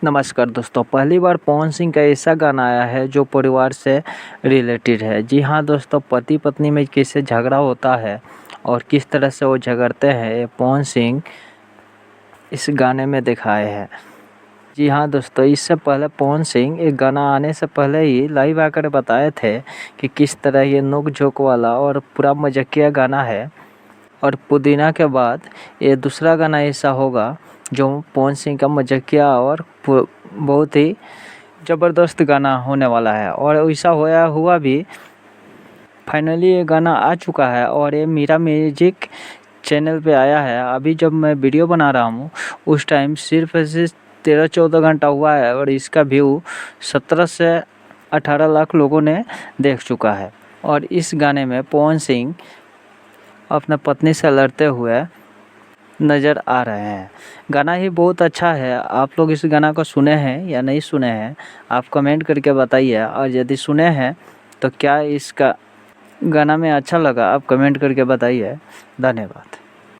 नमस्कार दोस्तों, पहली बार पवन सिंह का ऐसा गाना आया है जो परिवार से रिलेटेड है। जी हाँ दोस्तों, पति पत्नी में कैसे झगड़ा होता है और किस तरह से वो झगड़ते हैं, ये पवन सिंह इस गाने में दिखाए हैं। जी हाँ दोस्तों, इससे पहले पवन सिंह एक गाना आने से पहले ही लाइव आकर बताए थे कि किस तरह ये नोक झोंक वाला और पूरा मजाकिया गाना है। और पुदीना के बाद ये दूसरा गाना ऐसा होगा जो पवन सिंह का मजाकिया और बहुत ही ज़बरदस्त गाना होने वाला है। और ऐसा हुआ भी। फाइनली ये गाना आ चुका है और ये मीरा म्यूजिक चैनल पे आया है। अभी जब मैं वीडियो बना रहा हूँ उस टाइम सिर्फ 13-14 घंटा हुआ है और इसका व्यू 17 से 18 लाख लोगों ने देख चुका है। और इस गाने में पवन सिंह अपने पत्नी से लड़ते हुए नज़र आ रहे हैं। गाना ही बहुत अच्छा है। आप लोग इस गाना को सुने हैं या नहीं सुने हैं, आप कमेंट करके बताइए। और यदि सुने हैं तो क्या इसका गाना में अच्छा लगा, आप कमेंट करके बताइए। धन्यवाद।